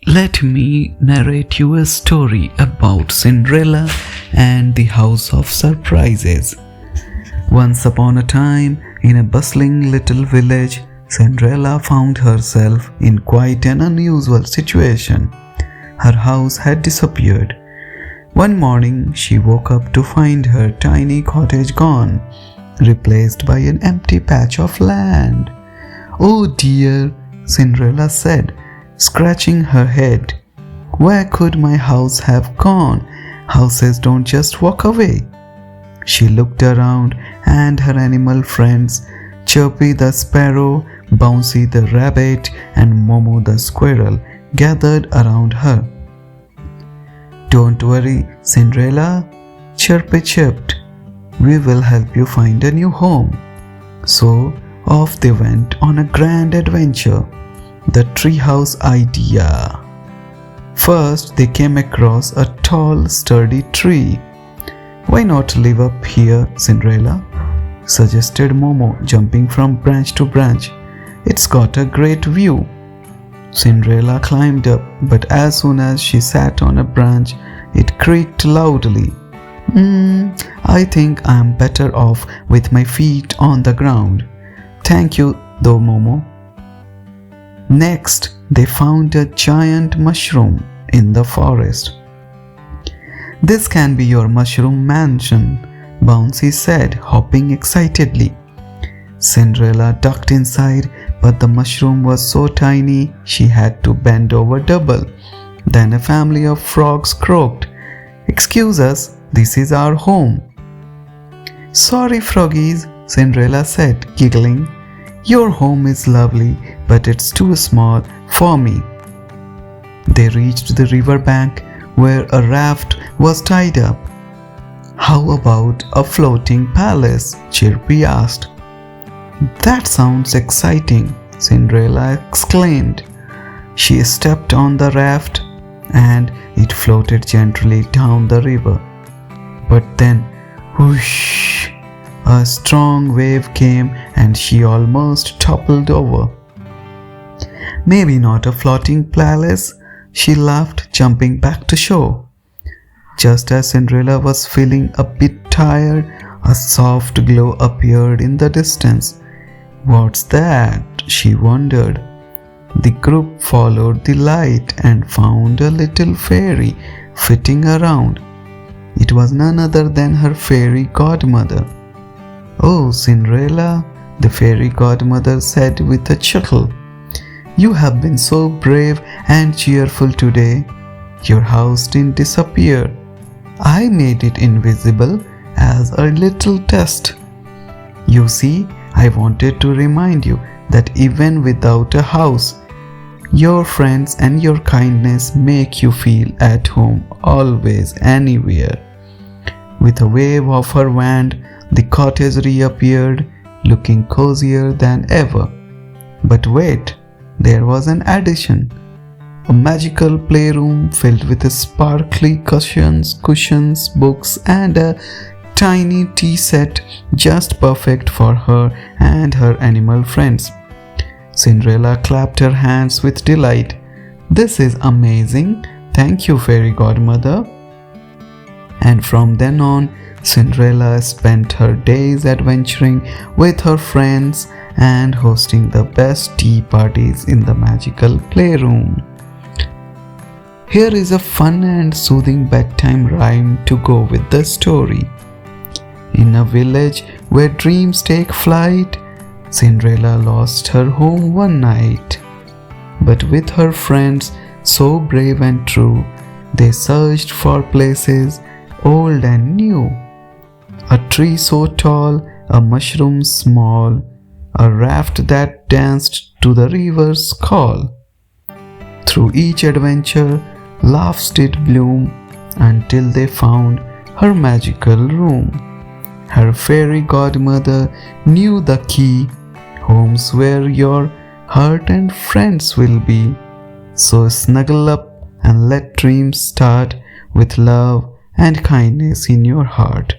let me narrate you a story about Cinderella and the House of Surprises. Once upon a time, in a bustling little village, Cinderella found herself in quite an unusual situation. Her house had disappeared. One morning, she woke up to find her tiny cottage gone, replaced by an empty patch of land. "Oh dear," Cinderella said, scratching her head. "Where could my house have gone? Houses don't just walk away." She looked around, and her animal friends, Chirpy the sparrow, Bouncy the rabbit, and Momo the squirrel, gathered around her. "Don't worry, Cinderella," Chirpy chirped. "We will help you find a new home." So off they went on a grand adventure, the treehouse idea. First, they came across a tall, sturdy tree. "Why not live up here, Cinderella?" suggested Momo, jumping from branch to branch. "It's got a great view." Cinderella climbed up, but as soon as she sat on a branch, it creaked loudly. I think I'm better off with my feet on the ground. Thank you, though, Momo." Next, they found a giant mushroom in the forest. "This can be your mushroom mansion," Bouncy said, hopping excitedly. Cinderella ducked inside, but the mushroom was so tiny she had to bend over double. Then a family of frogs croaked, "Excuse us, this is our home." "Sorry, froggies," Cinderella said, giggling. "Your home is lovely, but it's too small for me." They reached the river bank where a raft was tied up. "How about a floating palace?" Chirpy asked. "That sounds exciting," Cinderella exclaimed. She stepped on the raft and it floated gently down the river. But then, whoosh! A strong wave came and she almost toppled over. "Maybe not a floating palace," she laughed, jumping back to shore. Just as Cinderella was feeling a bit tired, a soft glow appeared in the distance. "What's that?" she wondered. The group followed the light and found a little fairy flitting around. It was none other than her fairy godmother. "Oh, Cinderella," the fairy godmother said with a chuckle. "You have been so brave and cheerful today. Your house didn't disappear. I made it invisible as a little test. You see, I wanted to remind you that even without a house, your friends and your kindness make you feel at home always, anywhere." With a wave of her wand, the cottage reappeared, looking cozier than ever. But wait, there was an addition. A magical playroom filled with sparkly cushions, books, and a tiny tea set just perfect for her and her animal friends. Cinderella clapped her hands with delight. "This is amazing. Thank you, fairy godmother." And from then on, Cinderella spent her days adventuring with her friends and hosting the best tea parties in the magical playroom. Here is a fun and soothing bedtime rhyme to go with the story. In a village where dreams take flight, Cinderella lost her home one night. But with her friends, so brave and true, they searched for places old and new. A tree so tall, a mushroom small, a raft that danced to the river's call. Through each adventure, laughs did bloom until they found her magical room. Her fairy godmother knew the key. Home's where your heart and friends will be. So snuggle up and let dreams start with love and kindness in your heart.